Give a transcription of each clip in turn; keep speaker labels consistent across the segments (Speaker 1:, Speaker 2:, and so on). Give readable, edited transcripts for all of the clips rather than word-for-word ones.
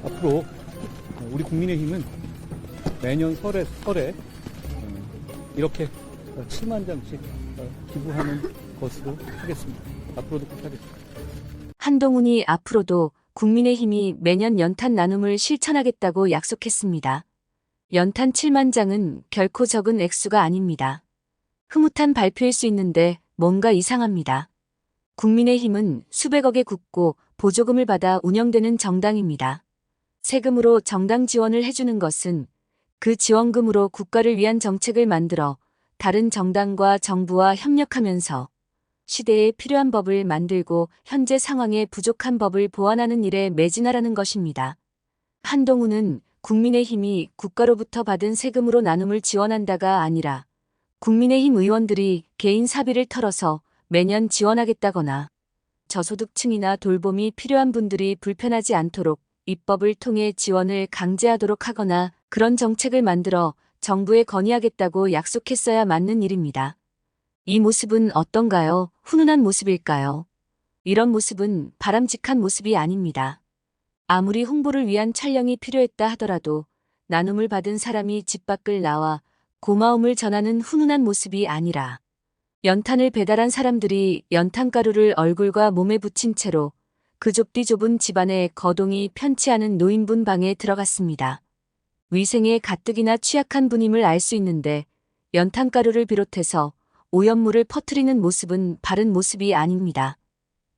Speaker 1: 앞으로 우리 국민의힘은 매년 설에 이렇게 7만 장씩 기부하는 것으로 하겠습니다. 앞으로도 그렇게 하겠습니다.
Speaker 2: 한동훈이 앞으로도 국민의힘이 매년 연탄 나눔을 실천하겠다고 약속했습니다. 연탄 7만 장은 결코 적은 액수가 아닙니다. 흐뭇한 발표일 수 있는데 뭔가 이상합니다. 국민의힘은 수백억에 굳고 보조금을 받아 운영되는 정당입니다. 세금으로 정당 지원을 해주는 것은 그 지원금으로 국가를 위한 정책을 만들어 다른 정당과 정부와 협력하면서 시대에 필요한 법을 만들고 현재 상황에 부족한 법을 보완하는 일에 매진하라는 것입니다. 한동훈은 국민의힘이 국가로부터 받은 세금으로 나눔을 지원한다가 아니라 국민의힘 의원들이 개인 사비를 털어서 매년 지원하겠다거나 저소득층이나 돌봄이 필요한 분들이 불편하지 않도록 입법을 통해 지원을 강제하도록 하거나 그런 정책을 만들어 정부에 건의하겠다고 약속했어야 맞는 일입니다. 이 모습은 어떤가요? 훈훈한 모습일까요? 이런 모습은 바람직한 모습이 아닙니다. 아무리 홍보를 위한 촬영이 필요했다 하더라도 나눔을 받은 사람이 집 밖을 나와 고마움을 전하는 훈훈한 모습이 아니라 연탄을 배달한 사람들이 연탄가루를 얼굴과 몸에 붙인 채로 그 좁디 좁은 집안에 거동이 편치 않은 노인분 방에 들어갔습니다. 위생에 가뜩이나 취약한 분임을 알 수 있는데 연탄가루를 비롯해서 오염물을 퍼뜨리는 모습은 바른 모습이 아닙니다.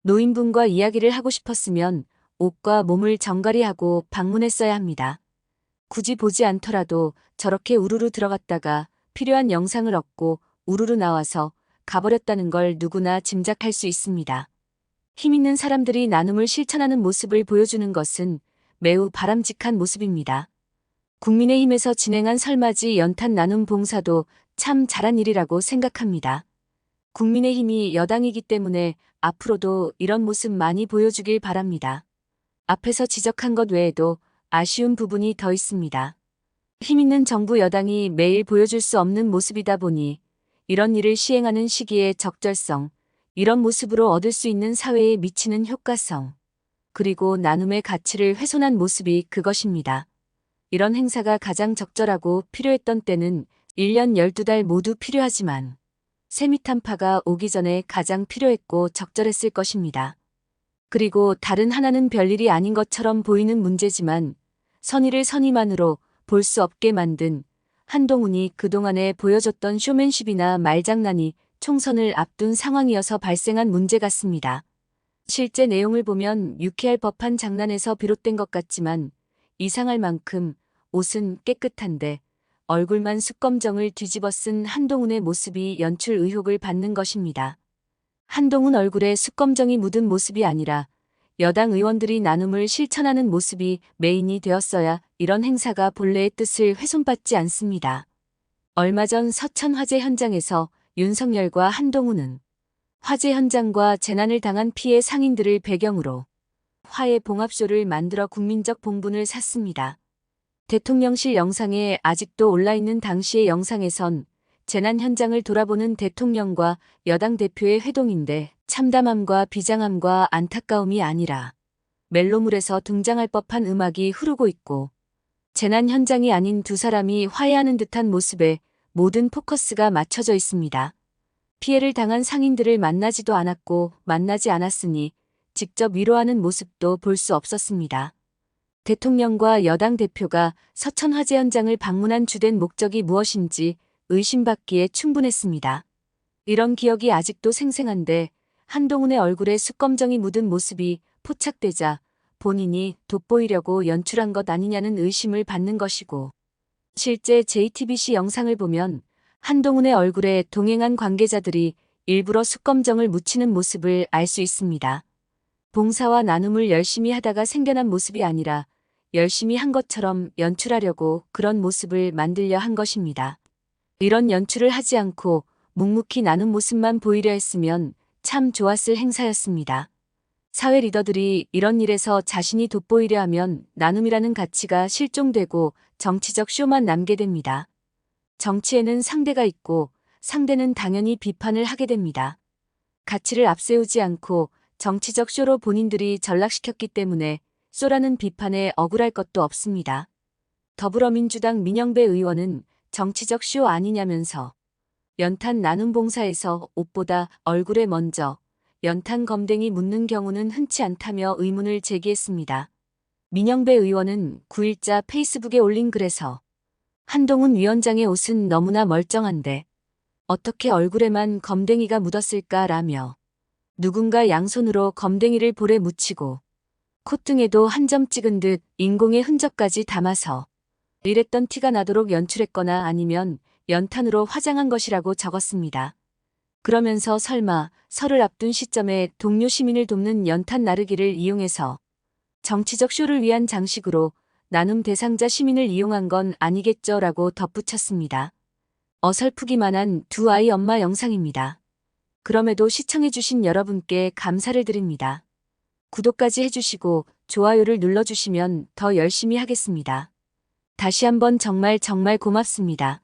Speaker 2: 노인분과 이야기를 하고 싶었으면 옷과 몸을 정갈이하고 방문했어야 합니다. 굳이 보지 않더라도 저렇게 우르르 들어갔다가 필요한 영상을 얻고 우르르 나와서 가버렸다는 걸 누구나 짐작할 수 있습니다. 힘 있는 사람들이 나눔을 실천하는 모습을 보여주는 것은 매우 바람직한 모습입니다. 국민의힘에서 진행한 설맞이 연탄 나눔 봉사도 참 잘한 일이라고 생각합니다. 국민의힘이 여당이기 때문에 앞으로도 이런 모습 많이 보여주길 바랍니다. 앞에서 지적한 것 외에도 아쉬운 부분이 더 있습니다. 힘 있는 정부 여당이 매일 보여줄 수 없는 모습이다 보니 이런 일을 시행하는 시기의 적절성, 이런 모습으로 얻을 수 있는 사회에 미치는 효과성, 그리고 나눔의 가치를 훼손한 모습이 그것입니다. 이런 행사가 가장 적절하고 필요했던 때는 1년 12달 모두 필요하지만 세미탄파가 오기 전에 가장 필요했고 적절했을 것입니다. 그리고 다른 하나는 별일이 아닌 것처럼 보이는 문제지만 선의를 선의만으로 볼 수 없게 만든 한동훈이 그동안에 보여줬던 쇼맨십이나 말장난이 총선을 앞둔 상황이어서 발생한 문제 같습니다. 실제 내용을 보면 유쾌할 법한 장난에서 비롯된 것 같지만 이상할 만큼 옷은 깨끗한데 얼굴만 숯검정을 뒤집어 쓴 한동훈의 모습이 연출 의혹을 받는 것입니다. 한동훈 얼굴에 숯검정이 묻은 모습이 아니라 여당 의원들이 나눔을 실천하는 모습이 메인이 되었어야 이런 행사가 본래의 뜻을 훼손받지 않습니다. 얼마 전 서천 화재 현장에서 윤석열과 한동훈은 화재 현장과 재난을 당한 피해 상인들을 배경으로 화해 봉합쇼를 만들어 국민적 봉분을 샀습니다. 대통령실 영상에 아직도 올라있는 당시의 영상에선 재난 현장을 돌아보는 대통령과 여당 대표의 회동인데 참담함과 비장함과 안타까움이 아니라 멜로물에서 등장할 법한 음악이 흐르고 있고 재난 현장이 아닌 두 사람이 화해하는 듯한 모습에 모든 포커스가 맞춰져 있습니다. 피해를 당한 상인들을 만나지도 않았고 만나지 않았으니 직접 위로하는 모습도 볼 수 없었습니다. 대통령과 여당 대표가 서천 화재 현장을 방문한 주된 목적이 무엇인지 의심받기에 충분했습니다. 이런 기억이 아직도 생생한데 한동훈의 얼굴에 숯검정이 묻은 모습이 포착되자 본인이 돋보이려고 연출한 것 아니냐는 의심을 받는 것이고 실제 JTBC 영상을 보면 한동훈의 얼굴에 동행한 관계자들이 일부러 숯검정을 묻히는 모습을 알 수 있습니다. 봉사와 나눔을 열심히 하다가 생겨난 모습이 아니라 열심히 한 것처럼 연출하려고 그런 모습을 만들려 한 것입니다. 이런 연출을 하지 않고 묵묵히 나눈 모습만 보이려 했으면 참 좋았을 행사였습니다. 사회 리더들이 이런 일에서 자신이 돋보이려 하면 나눔이라는 가치가 실종되고 정치적 쇼만 남게 됩니다. 정치에는 상대가 있고 상대는 당연히 비판을 하게 됩니다. 가치를 앞세우지 않고 정치적 쇼로 본인들이 전락시켰기 때문에 쏘라는 비판에 억울할 것도 없습니다. 더불어민주당 민영배 의원은 정치적 쇼 아니냐면서 연탄 나눔 봉사에서 옷보다 얼굴에 먼저 연탄 검댕이 묻는 경우는 흔치 않다며 의문을 제기했습니다. 민영배 의원은 9일자 페이스북에 올린 글에서 한동훈 위원장의 옷은 너무나 멀쩡한데 어떻게 얼굴에만 검댕이가 묻었을까라며 누군가 양손으로 검댕이를 볼에 묻히고 콧등에도 한 점 찍은 듯 인공의 흔적까지 담아서 이랬던 티가 나도록 연출했거나 아니면 연탄으로 화장한 것이라고 적었습니다. 그러면서 설마 설을 앞둔 시점에 동료 시민을 돕는 연탄 나르기를 이용해서 정치적 쇼를 위한 장식으로 나눔 대상자 시민을 이용한 건 아니겠죠라고 덧붙였습니다. 어설프기만 한 두 아이 엄마 영상입니다. 그럼에도 시청해주신 여러분께 감사를 드립니다. 구독까지 해주시고 좋아요를 눌러주시면 더 열심히 하겠습니다. 다시 한번 정말 고맙습니다.